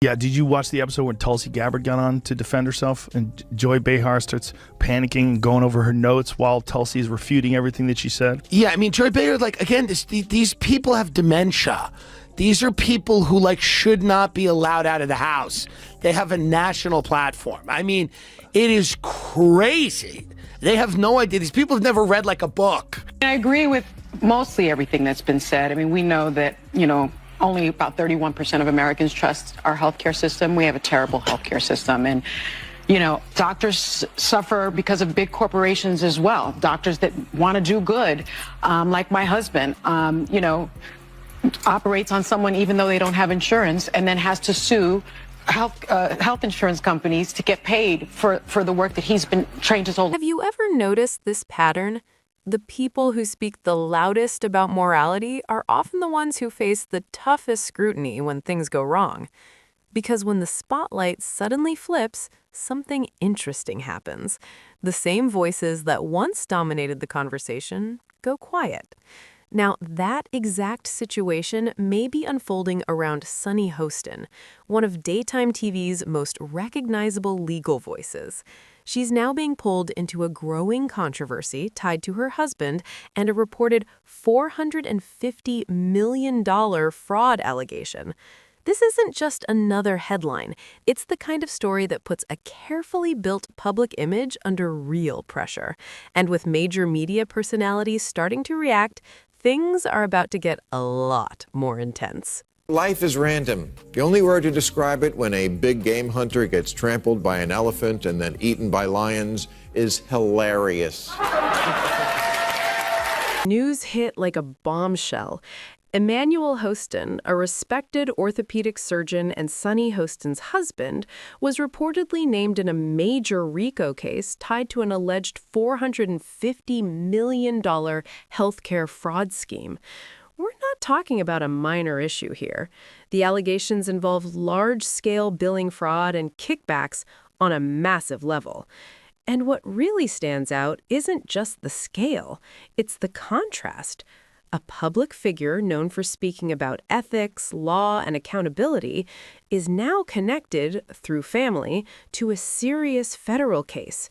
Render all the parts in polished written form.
Yeah, did you watch the episode when Tulsi Gabbard got on to defend herself and Joy Behar starts panicking and going over her notes while Tulsi is refuting everything that she said? Yeah, I mean, Joy Behar, like, again, these people have dementia. These are people who, like, should not be allowed out of the house. They have a national platform. I mean, it is crazy. They have no idea. These people have never read, like, a book. I agree with mostly everything that's been said. I mean, we know that, you know, only about 31% of Americans trust our healthcare system. We have a terrible healthcare system. And, you know, doctors suffer because of big corporations as well. Doctors that want to do good, like my husband, you know, operates on someone even though they don't have insurance and then has to sue health insurance companies to get paid for the work that he's been trained his whole life. Have you ever noticed this pattern? The people who speak the loudest about morality are often the ones who face the toughest scrutiny when things go wrong. Because when the spotlight suddenly flips, something interesting happens. The same voices that once dominated the conversation go quiet. Now, that exact situation may be unfolding around Sunny Hostin, one of daytime TV's most recognizable legal voices. She's now being pulled into a growing controversy tied to her husband and a reported $450 million fraud allegation. This isn't just another headline. It's the kind of story that puts a carefully built public image under real pressure. And with major media personalities starting to react, things are about to get a lot more intense. Life is random. The only word to describe it when a big game hunter gets trampled by an elephant and then eaten by lions is hilarious. News hit like a bombshell. Emmanuel Hostin, a respected orthopedic surgeon and Sunny Hostin's husband, was reportedly named in a major RICO case tied to an alleged $450 million healthcare fraud scheme. We're not talking about a minor issue here. The allegations involve large-scale billing fraud and kickbacks on a massive level. And what really stands out isn't just the scale, it's the contrast. A public figure known for speaking about ethics, law, and accountability is now connected, through family, to a serious federal case.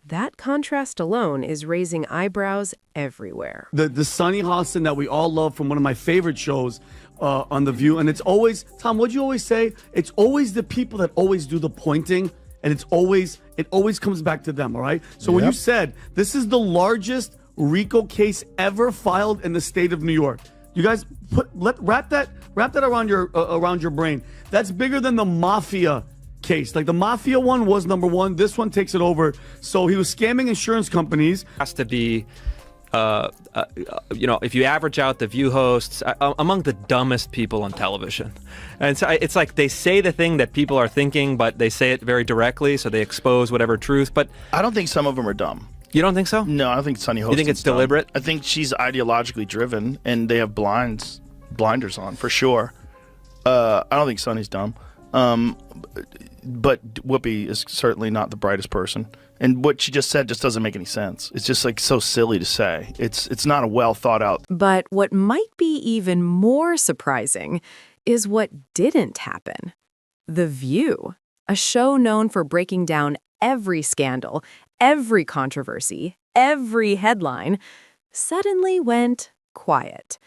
That contrast alone is raising eyebrows everywhere. The Sunny Hostin that we all love from one of my favorite shows on The View. And it's always, Tom, what'd you always say? It's always the people that always do the pointing. And it always comes back to them, all right? So when you said this is the largest RICO case ever filed in the state of New York, you guys wrap that around your brain. That's bigger than the mafia case. Like the mafia one was number one. This one takes it over. So he was scamming insurance companies. Has to be, you know, if you average out the View hosts, among the dumbest people on television. And so it's like they say the thing that people are thinking, but they say it very directly, so they expose whatever truth. But I don't think some of them are dumb. You don't think so? No, I don't think Sunny Hostin. You think it's deliberate? I think she's ideologically driven, and they have blinders on for sure. I don't think Sunny's dumb. But Whoopi is certainly not the brightest person. And what she just said just doesn't make any sense. It's just like so silly to say. It's not a well thought out. But what might be even more surprising is what didn't happen. The View, a show known for breaking down every scandal, every controversy, every headline, suddenly went quiet.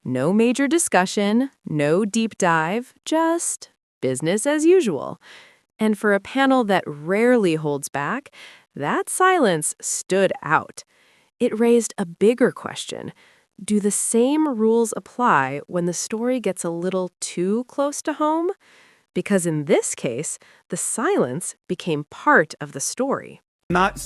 No major discussion, no deep dive, just business as usual. And for a panel that rarely holds back, that silence stood out. It raised a bigger question. Do the same rules apply when the story gets a little too close to home? Because in this case, the silence became part of the story.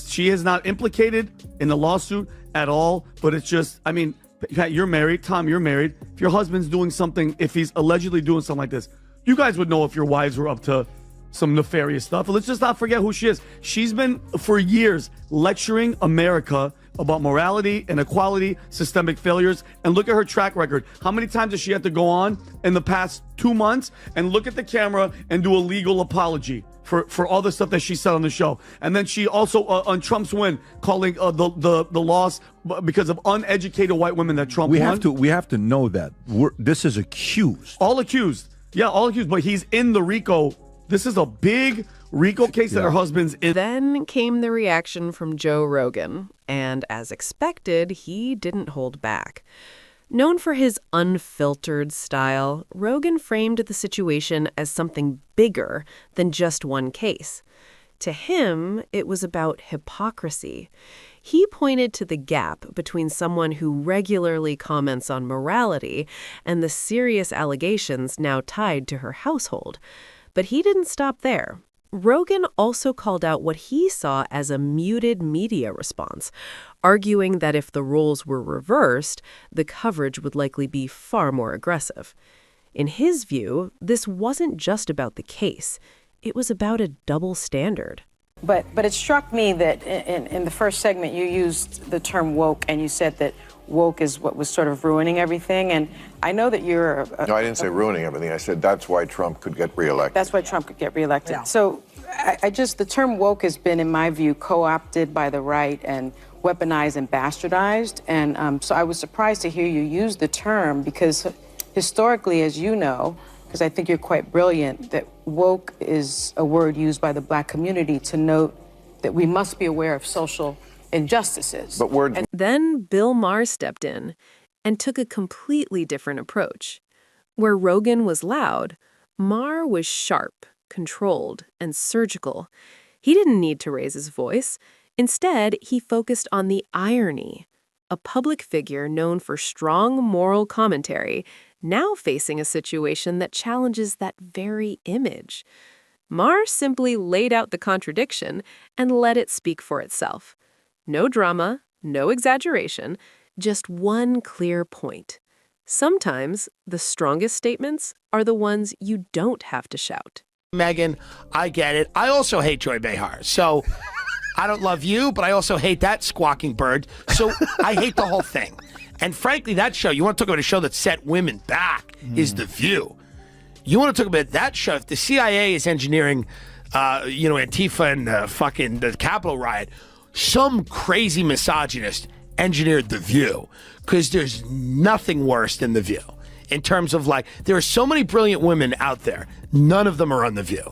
She is not implicated in the lawsuit at all, but it's just, I mean, you're married. Tom, you're married. If your husband's doing something, if he's allegedly doing something like this, you guys would know if your wives were up to some nefarious stuff. But let's just not forget who she is. She's been, for years, lecturing America about morality, inequality, systemic failures, and look at her track record. How many times does she have to go on in the past 2 months and look at the camera and do a legal apology for all the stuff that she said on the show? And then she also, on Trump's win, calling the loss because of uneducated white women that Trump won. We have to know that this is accused. All accused. Yeah, all accused, but he's in the RICO. This is a big RICO case that her husband's in. Then came the reaction from Joe Rogan, and as expected, he didn't hold back. Known for his unfiltered style, Rogan framed the situation as something bigger than just one case. To him, it was about hypocrisy. He pointed to the gap between someone who regularly comments on morality and the serious allegations now tied to her household. But he didn't stop there. Rogan also called out what he saw as a muted media response, arguing that if the roles were reversed, the coverage would likely be far more aggressive. In his view, this wasn't just about the case. It was about a double standard. But it struck me that in the first segment you used the term woke, and you said that woke is what was sort of ruining everything. And I know that you're No, I didn't say ruining everything. I said that's why Trump could get reelected. That's why Trump could get reelected. Yeah. So the term woke has been, in my view, co-opted by the right and weaponized and bastardized. And so I was surprised to hear you use the term, because historically, as you know, because I think you're quite brilliant, that woke is a word used by the black community to note that we must be aware of social injustices. But words. Then Bill Maher stepped in and took a completely different approach. Where Rogan was loud, Maher was sharp, controlled, and surgical. He didn't need to raise his voice. Instead, he focused on the irony. A public figure known for strong moral commentary, now facing a situation that challenges that very image. Maher simply laid out the contradiction and let it speak for itself. No drama, no exaggeration, just one clear point. Sometimes the strongest statements are the ones you don't have to shout. Megan, I get it. I also hate Joy Behar. So I don't love you, but I also hate that squawking bird. So I hate the whole thing. And frankly, that show, you want to talk about a show that set women back, is The View. You want to talk about that show. If the CIA is engineering, Antifa and fucking the Capitol riot, some crazy misogynist engineered The View, because there's nothing worse than The View. In terms of there are so many brilliant women out there. None of them are on The View.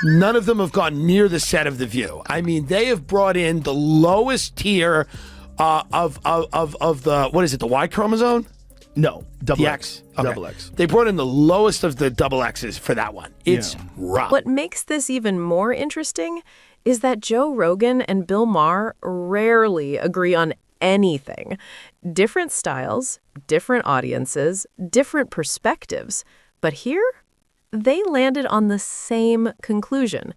None of them have gone near the set of The View. I mean, they have brought in the lowest tier of the, what is it, the Y chromosome? No, double The X. Okay. Double X. They brought in the lowest of the double X's for that one. It's rough. What makes this even more interesting is that Joe Rogan and Bill Maher rarely agree on anything. Different styles, different audiences, different perspectives. But here, they landed on the same conclusion.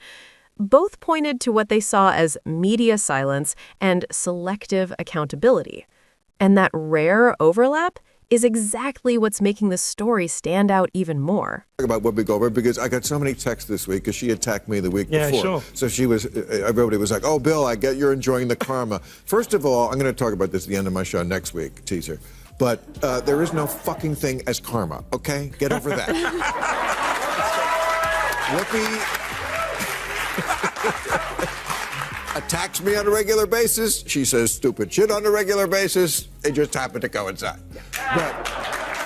Both pointed to what they saw as media silence and selective accountability. And that rare overlap is exactly what's making the story stand out even more. About Whoopi Goldberg, because I got so many texts this week because she attacked me the week before. Sure. So she was, everybody was like, "Oh, Bill, I get you're enjoying the karma." First of all, I'm going to talk about this at the end of my show next week, teaser. But there is no fucking thing as karma, okay? Get over that. Whoopi attacks me on a regular basis. She says stupid shit on a regular basis. They just happen to coincide. But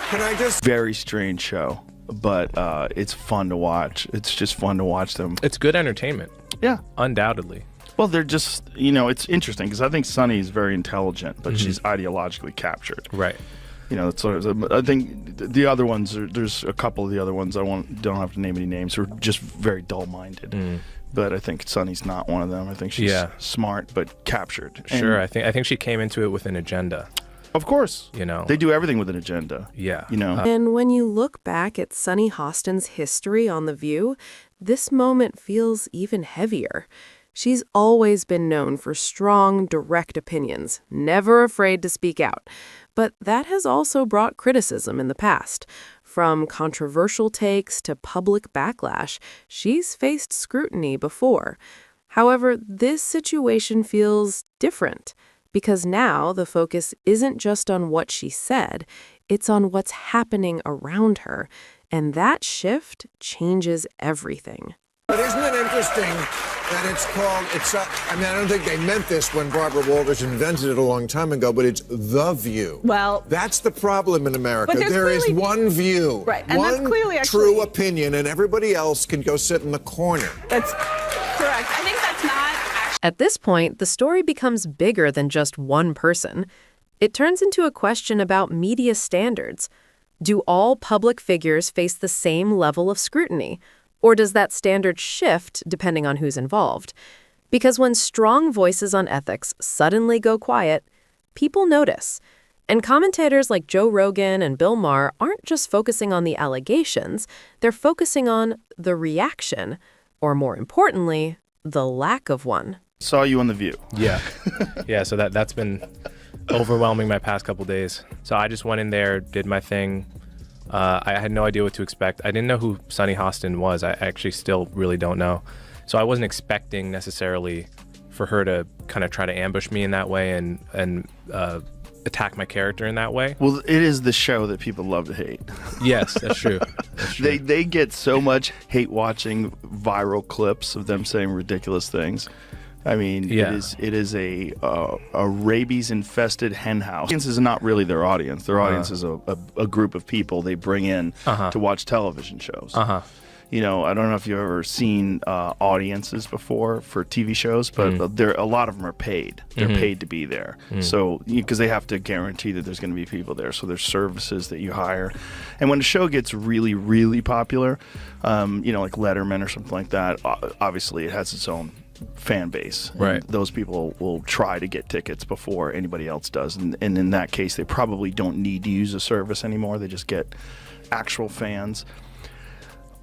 can I just... Very strange show, but it's fun to watch. It's just fun to watch them. It's good entertainment. Yeah. Undoubtedly. Well, they're just, it's interesting because I think Sunny is very intelligent, but she's ideologically captured. Right. That's sort of, I think the other ones, there's a couple of the other ones, don't have to name any names, who are just very dull-minded. But I think Sunny's not one of them. I think she's smart but captured. Sure, I think she came into it with an agenda. Of course. They do everything with an agenda. Yeah. And when you look back at Sunny Hostin's history on The View, this moment feels even heavier. She's always been known for strong, direct opinions, never afraid to speak out. But that has also brought criticism in the past. From controversial takes to public backlash, she's faced scrutiny before. However, this situation feels different, because now the focus isn't just on what she said, it's on what's happening around her. And that shift changes everything. But isn't it interesting that it's called, I mean, I don't think they meant this when Barbara Walters invented it a long time ago, but it's The View. Well, that's the problem in America. But There is clearly, one view, right, and one that's clearly true opinion, and everybody else can go sit in the corner. That's correct. I think that's not At this point, the story becomes bigger than just one person. It turns into a question about media standards. Do all public figures face the same level of scrutiny? Or does that standard shift depending on who's involved? Because when strong voices on ethics suddenly go quiet, people notice. And commentators like Joe Rogan and Bill Maher aren't just focusing on the allegations, they're focusing on the reaction, or more importantly, the lack of one. Saw you on The View. Yeah. Yeah, so that's been overwhelming my past couple days. So I just went in there, did my thing. I had no idea what to expect. I didn't know who Sunny Hostin was. I actually still really don't know. So I wasn't expecting necessarily for her to kind of try to ambush me in that way and attack my character in that way. Well, it is the show that people love to hate. Yes, that's true. That's true. They get so much hate watching viral clips of them saying ridiculous things. I mean, Yeah. it is a rabies-infested hen house. Audience is not really their audience. Their audience is a group of people they bring in to watch television shows. You know, I don't know if you've ever seen audiences before for TV shows, but a lot of them are paid. They're paid to be there. So, because they have to guarantee that there's going to be people there. So there's services that you hire. And when the show gets really, really popular, you know, like Letterman or something like that, obviously it has its own fan base. And right. Those people will try to get tickets before anybody else does. And in that case, they probably don't need to use a service anymore. They just get actual fans.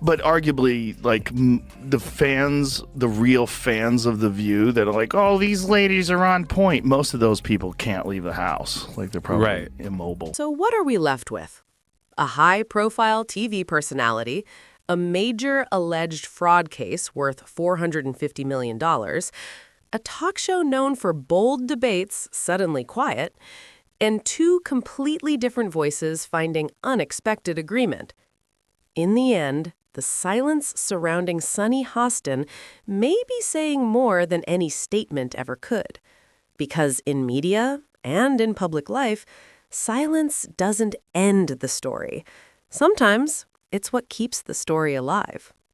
But arguably, like, the real fans of The View that are like, oh, these ladies are on point. Most of those people can't leave the house. Like, they're probably immobile. So what are we left with? A high-profile TV personality, a major alleged fraud case worth $450 million, a talk show known for bold debates suddenly quiet, and two completely different voices finding unexpected agreement. In the end, the silence surrounding Sunny Hostin may be saying more than any statement ever could. Because in media and in public life, silence doesn't end the story. Sometimes it's what keeps the story alive.